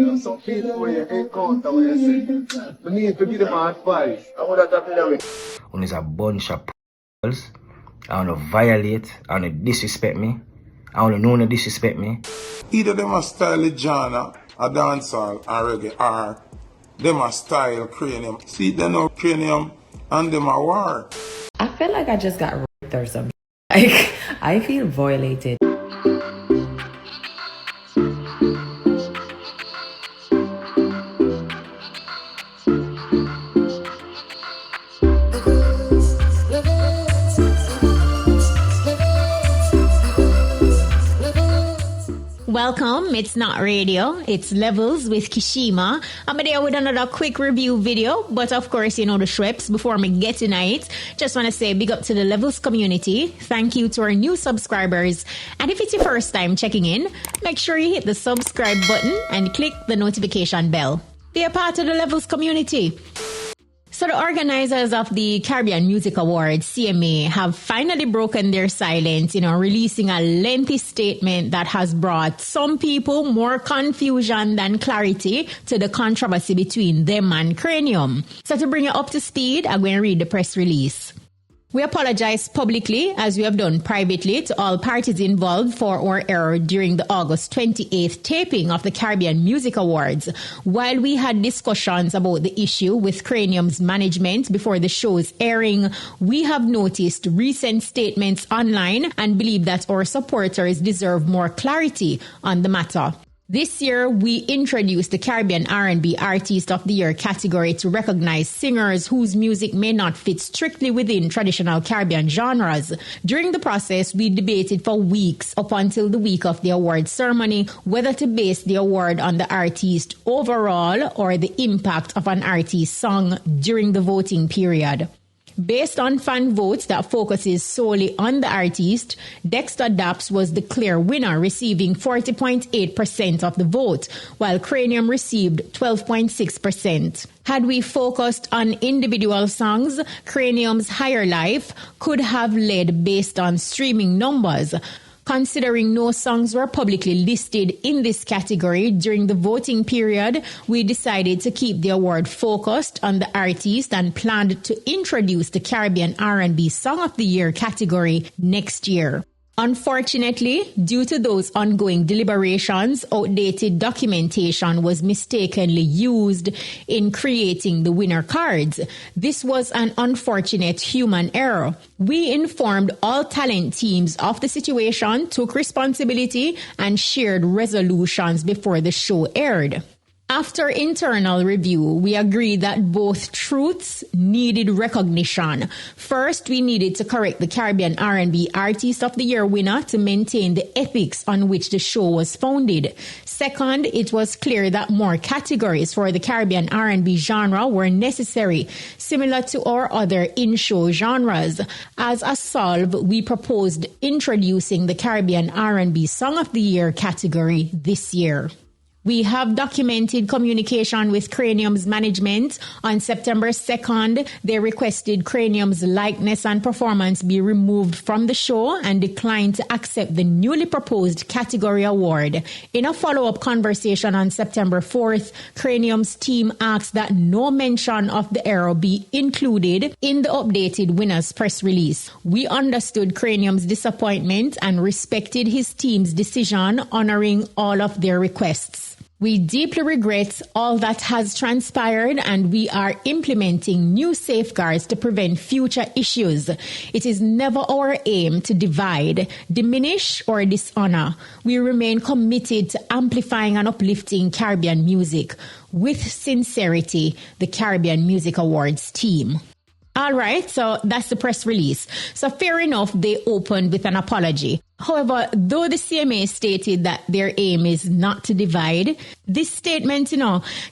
Some people where you encounter where you say, I need to give them advice. I want to tell you. When there's a bunch of p***s, I want to violate, I want to disrespect me, I want to know to disrespect me. Either them a style a genre, a dancehall, or reggae, or them a style KRANIUM. See, they know KRANIUM and them a war. I feel like I just got raped or something. Like, I feel violated. Welcome, it's not radio, it's Levels with Kshema. I'm there with another quick review video, but of course, you know the Shreps. Before me get tonight, just want to say big up to the Levels community. Thank you to our new subscribers. And if it's your first time checking in, make sure you hit the subscribe button and click the notification bell. Be a part of the Levels community. So the organizers of the Caribbean Music Awards, CMA, have finally broken their silence, releasing a lengthy statement that has brought some people more confusion than clarity to the controversy between them and KRANIUM. So to bring you up to speed, I'm going to read the press release. We apologize publicly, as we have done privately, to all parties involved for our error during the August 28th taping of the Caribbean Music Awards. While we had discussions about the issue with KRANIUM's management before the show's airing, we have noticed recent statements online and believe that our supporters deserve more clarity on the matter. This year, we introduced the Caribbean R&B Artist of the Year category to recognize singers whose music may not fit strictly within traditional Caribbean genres. During the process, we debated for weeks up until the week of the award ceremony whether to base the award on the artist overall or the impact of an artist's song during the voting period. Based on fan votes that focuses solely on the artist, DEXTA DAPS was the clear winner, receiving 40.8% of the vote, while KRANIUM received 12.6%. Had we focused on individual songs, KRANIUM's Higher Life could have led based on streaming numbers. Considering no songs were publicly listed in this category during the voting period, we decided to keep the award focused on the artist and planned to introduce the Caribbean R&B Song of the Year category next year. Unfortunately, due to those ongoing deliberations, outdated documentation was mistakenly used in creating the winner cards. This was an unfortunate human error. We informed all talent teams of the situation, took responsibility, and shared resolutions before the show aired. After internal review, we agreed that both truths needed recognition. First, we needed to correct the Caribbean R&B Artist of the Year winner to maintain the ethics on which the show was founded. Second, it was clear that more categories for the Caribbean R&B genre were necessary, similar to our other in-show genres. As a solve, we proposed introducing the Caribbean R&B Song of the Year category this year. We have documented communication with KRANIUM's management. On September 2nd, they requested KRANIUM's likeness and performance be removed from the show and declined to accept the newly proposed category award. In a follow-up conversation on September 4th, KRANIUM's team asked that no mention of the error be included in the updated winner's press release. We understood KRANIUM's disappointment and respected his team's decision, honoring all of their requests. We deeply regret all that has transpired, and we are implementing new safeguards to prevent future issues. It is never our aim to divide, diminish, or dishonor. We remain committed to amplifying and uplifting Caribbean music. With sincerity, the Caribbean Music Awards team. All right, so that's the press release. So fair enough, they opened with an apology. However, though the CMA stated that their aim is not to divide, this statement,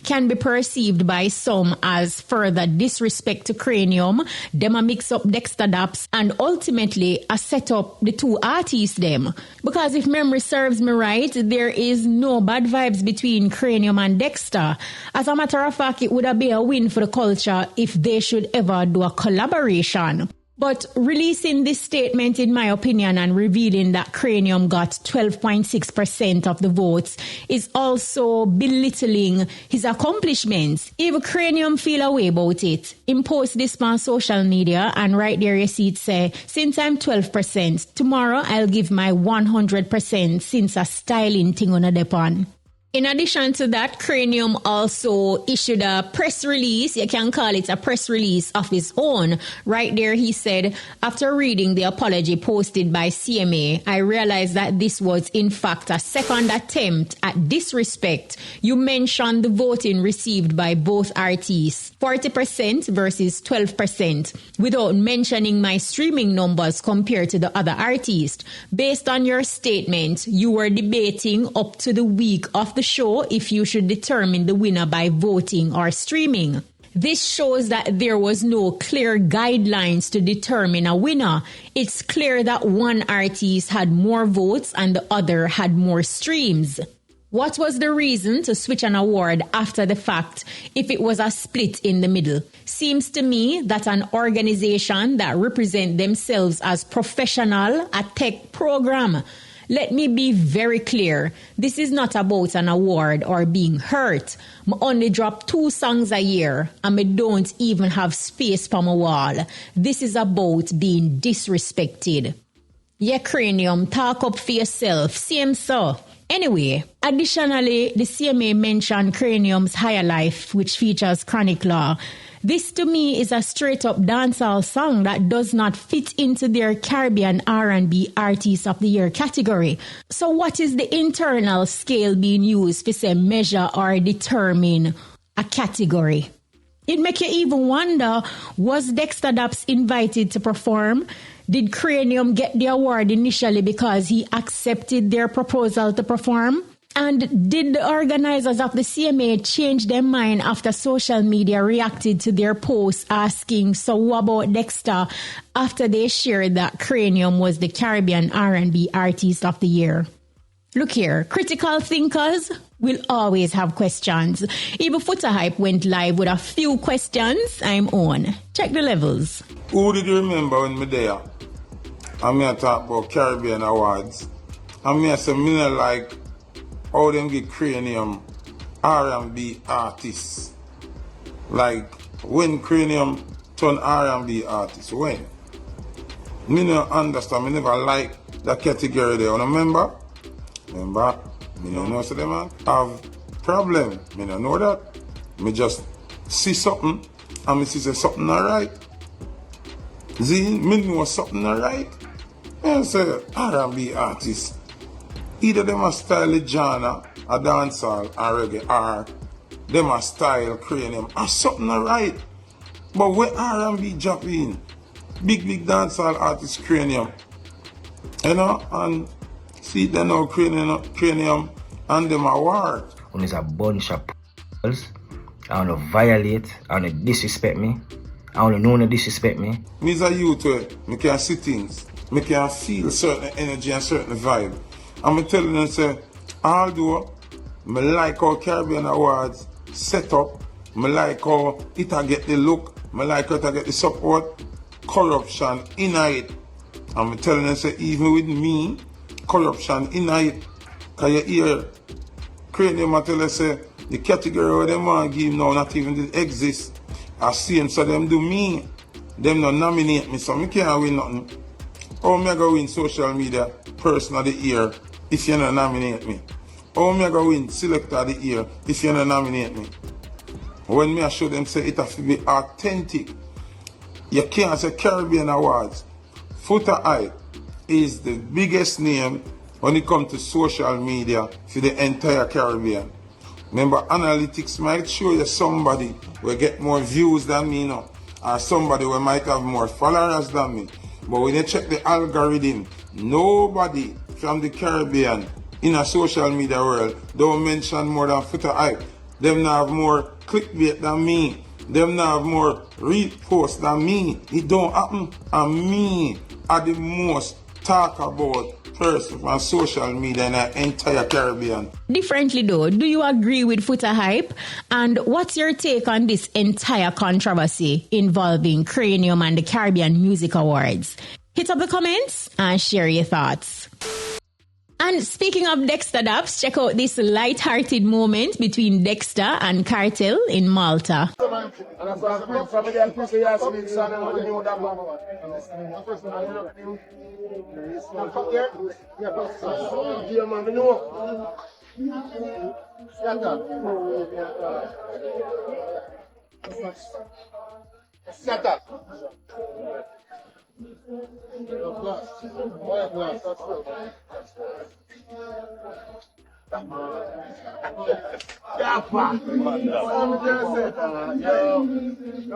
can be perceived by some as further disrespect to KRANIUM, them a mix up DEXTA DAPS, and ultimately a set up the two artists them. Because if memory serves me right, there is no bad vibes between KRANIUM and DEXTA. As a matter of fact, it would have been a win for the culture if they should ever do a collaboration. But releasing this statement, in my opinion, and revealing that KRANIUM got 12.6% of the votes is also belittling his accomplishments. If KRANIUM feel a way about it, him post this on social media and right there you see it say, since I'm 12%, tomorrow I'll give my 100% since a styling thing on a depon. In addition to that, KRANIUM also issued a press release. You can call it a press release of his own. Right there, he said, after reading the apology posted by CMA, I realized that this was in fact a second attempt at disrespect. You mentioned the voting received by both artists, 40% versus 12%, without mentioning my streaming numbers compared to the other artists. Based on your statement, you were debating up to the week of the show if you should determine the winner by voting or streaming. This shows that there was no clear guidelines to determine a winner. It's clear that one artist had more votes and the other had more streams. What was the reason to switch an award after the fact if it was a split in the middle? Seems to me that an organization that represent themselves as professional, a tech program. Let me be very clear. This is not about an award or being hurt. I only drop 2 songs a year and I don't even have space for my wall. This is about being disrespected. Yeah, KRANIUM, talk up for yourself. Same so. Anyway, additionally, the CMA mentioned KRANIUM's Higher Life, which features Chronic Law. This to me is a straight-up dancehall song that does not fit into their Caribbean R&B Artist of the Year category. So what is the internal scale being used to say measure or determine a category? It make you even wonder, was DEXTA DAPS invited to perform? Did KRANIUM get the award initially because he accepted their proposal to perform? And did the organizers of the CMA change their mind after social media reacted to their post asking, so what about DEXTA, after they shared that KRANIUM was the Caribbean R&B Artist of the Year? Look here, critical thinkers will always have questions. Even Foota Hype went live with a few questions. I'm on. Check the levels. Who did you remember when me there? I'm going to talk about Caribbean Awards. I'm going to say, me not like how them give KRANIUM R&B artists. Like, when KRANIUM turn R&B artists, when? Me not understand, me never like that category there. You remember? Remember? Me don't know so them have problem. Me don't know that. Me just see something and me see say something alright. See, me know something alright. Me say R&B artists. Either them a style genre, a dancehall, or reggae, or them a style KRANIUM, or something alright. But when R&B jump in, big dancehall artist KRANIUM, you know, and see them now KRANIUM and them award. When it's a bunch of p***s, I want to violate, I want to disrespect me, I want to know no disrespect me. Me as a youth, me can see things, me can feel certain energy and certain vibe. I'm telling them, say, although I like how Caribbean Awards set up, I like how it get the look, I like how it get the support, corruption in it. I'm telling them, say, even with me, corruption in it. Because you hear KRANIUM tell us, say, the category where them want to give now not even did exist. I see them, so them do me, them not nominate me, so I can't win nothing. How am I going to win social media person of the year if you don't nominate me? How am I going to win selector of the year if you don't nominate me? When me I show them say it has to be authentic. You can't say Caribbean Awards. Foota Hype is the biggest name when it comes to social media for the entire Caribbean. Remember, analytics might show you somebody will get more views than me now, or somebody will might have more followers than me. But when you check the algorithm, nobody from the Caribbean in a social media world don't mention more than Foota Hype. Them not have more clickbait than me. Them not have more reposts than me. It don't happen. And me are the most talk about person on social media in the entire Caribbean. Differently though, do you agree with Foota hype? And what's your take on this entire controversy involving KRANIUM and the Caribbean Music Awards? Hit up the comments and share your thoughts. And speaking of DEXTA DAPS, check out this light-hearted moment between DEXTA and KARTEL in Malta. Let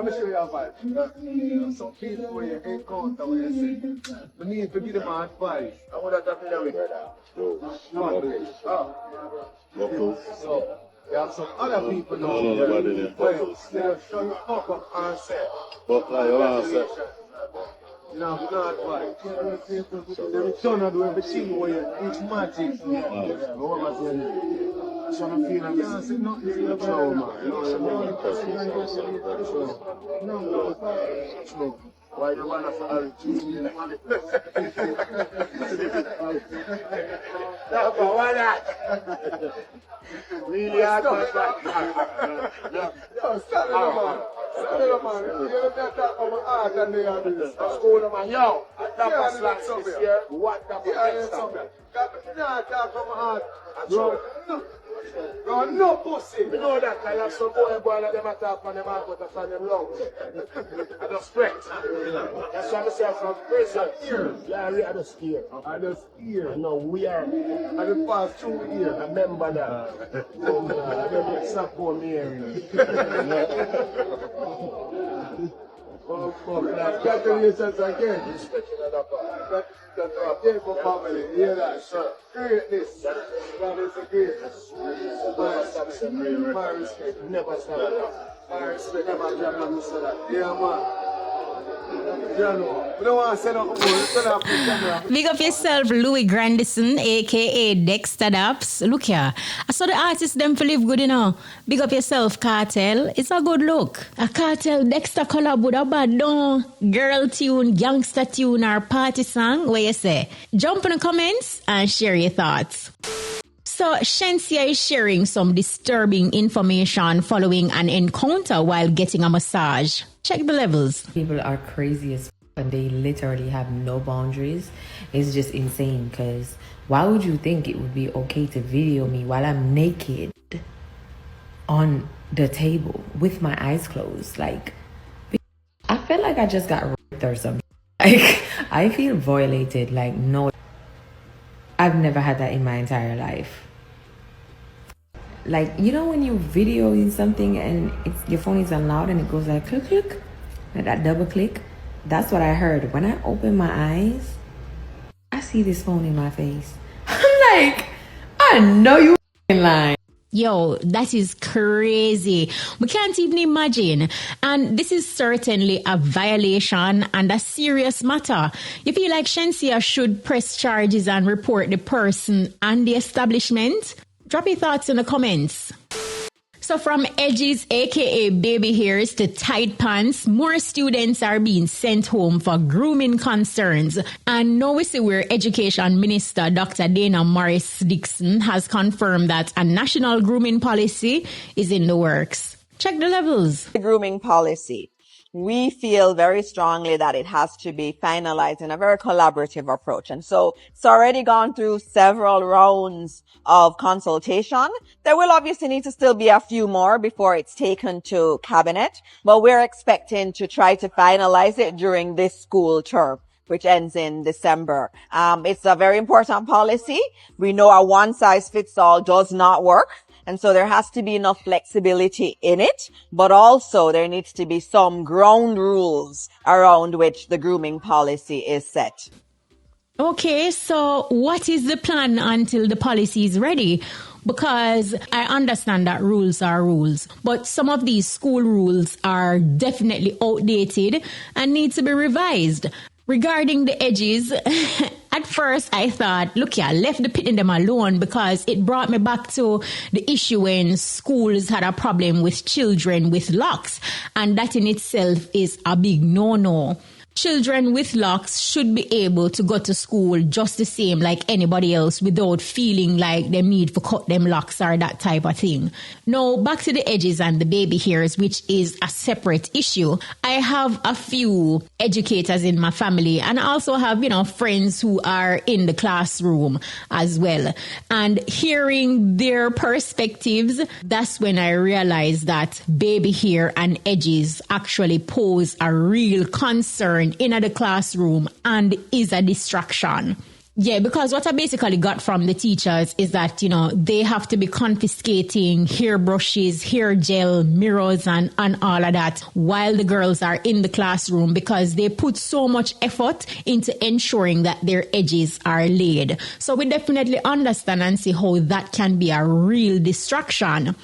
me show you a vibe. Some people when you encounter what you see, you need to give them advice. I want to talk to them with that. So, you have some other people now. They'll show you fuck up and say. You know, not advice. They turn out to everything where it's magic. So I'm feeling like say nothing to the flow, man. No. Why the one of our why not? Really hard, man. Yo, stop it, man. Stop it, man. You don't talk about my art and they are this. What's going on, man? Yo, that was this year. What the fuck is something? Not talk about my art. Bro, no pussy. You know that I have some boy like them attack on them out, but I find them long. I just spread. That's why I say from prison. Yeah, we are just here. I just here. No, we are. I just passed through here. Remember that. I don't stop for me here. Oh, fuck that. Congratulations again. For family, hear that, sir. Greatness. God is the greatest. My respect, never stop. My respect, never stop. Yeah, man. Big up yourself, Louis Grandison, aka DEXTA DAPS. Look here, I saw the artists them for live good, you know. Big up yourself, KARTEL. It's a good look. A KARTEL DEXTA collab with a bad don't girl tune, gangster tune, or party song. What you say? Jump in the comments and share your thoughts. So, SHENSEEA is sharing some disturbing information following an encounter while getting a massage. Check the levels. People are crazy as and they literally have no boundaries. It's just insane because why would you think it would be okay to video me while I'm naked on the table with my eyes closed? Like, I feel like I just got raped or something. Like, I feel violated. Like, no, I've never had that in my entire life. Like, you know when you videoing something and your phone is on loud and it goes like click click, like that double click? That's what I heard. When I open my eyes, I see this phone in my face. I'm like, I know you lying. Yo, that is crazy. We can't even imagine. And this is certainly a violation and a serious matter. You feel like SHENSEEA should press charges and report the person and the establishment? Drop your thoughts in the comments. So from edges, aka baby hairs, to tight pants, more students are being sent home for grooming concerns. And now we see where Education Minister Dr. Dana Morris Dixon has confirmed that a national grooming policy is in the works. Check the levels. The grooming policy. We feel very strongly that it has to be finalized in a very collaborative approach. And so it's already gone through several rounds of consultation. There will obviously need to still be a few more before it's taken to cabinet, but we're expecting to try to finalize it during this school term, which ends in December. It's a very important policy. We know a one-size-fits-all does not work. And so there has to be enough flexibility in it, but also there needs to be some ground rules around which the grooming policy is set. Okay, so what is the plan until the policy is ready? Because I understand that rules are rules, but some of these school rules are definitely outdated and need to be revised. Regarding the edges, At first, I thought, look here, I left the Pitt in them alone because it brought me back to the issue when schools had a problem with children with locks. And that in itself is a big no-no. Children with locks should be able to go to school just the same like anybody else without feeling like they need to cut them locks or that type of thing. Now, back to the edges and the baby hairs, which is a separate issue. I have a few educators in my family, and I also have, friends who are in the classroom as well. And hearing their perspectives, that's when I realized that baby hair and edges actually pose a real concern in the classroom and is a distraction. Yeah, because what I basically got from the teachers is that, they have to be confiscating hair brushes, hair gel, mirrors, and all of that while the girls are in the classroom because they put so much effort into ensuring that their edges are laid. So we definitely understand and see how that can be a real distraction.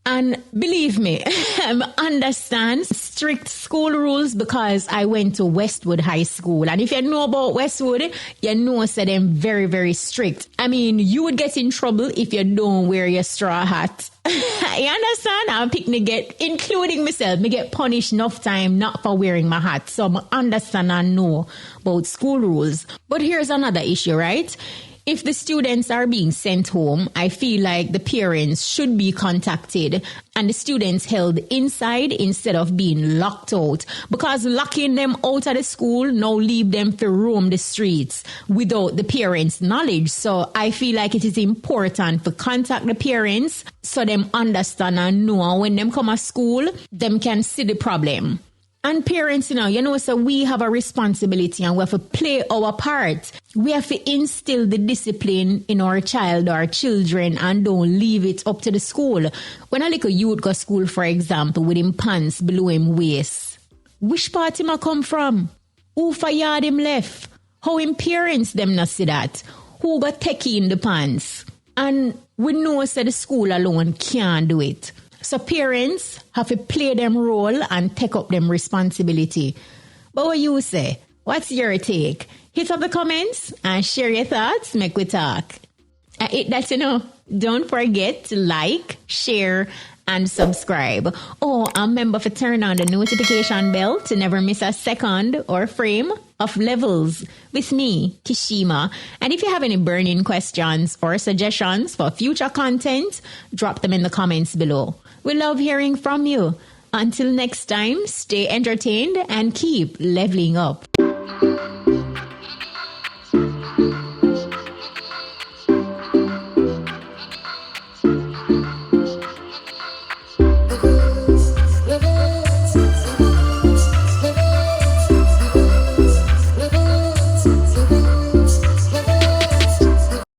And believe me, I understand strict school rules because I went to Westwood High School. And if you know about Westwood, you know that they're very, very strict. I mean, you would get in trouble if you don't wear your straw hat. You understand? I'm picking including myself, me get punished enough time not for wearing my hat. So I understand and know about school rules. But here's another issue, right? If the students are being sent home, I feel like the parents should be contacted and the students held inside instead of being locked out, because locking them out of the school now leave them to roam the streets without the parents' knowledge. So I feel like it is important to contact the parents so them understand and know when them come to school, them can see the problem. And parents, so we have a responsibility and we have to play our part. We have to instill the discipline in our child or children and don't leave it up to the school. When a little youth go to school, for example, with him pants below him waist, which part him a come from? Who for yard him left? How him parents them not see that? Who got techie in the pants? And we know that the school alone can't do it. So parents have to play them role and take up them responsibility. But what you say? What's your take? Hit up the comments and share your thoughts. Make we talk. Don't forget to like, share, and subscribe. Oh, and remember to turn on the notification bell to never miss a second or frame of Levels with me, Kshema. And if you have any burning questions or suggestions for future content, drop them in the comments below. We love hearing from you. Until next time, stay entertained and keep leveling up.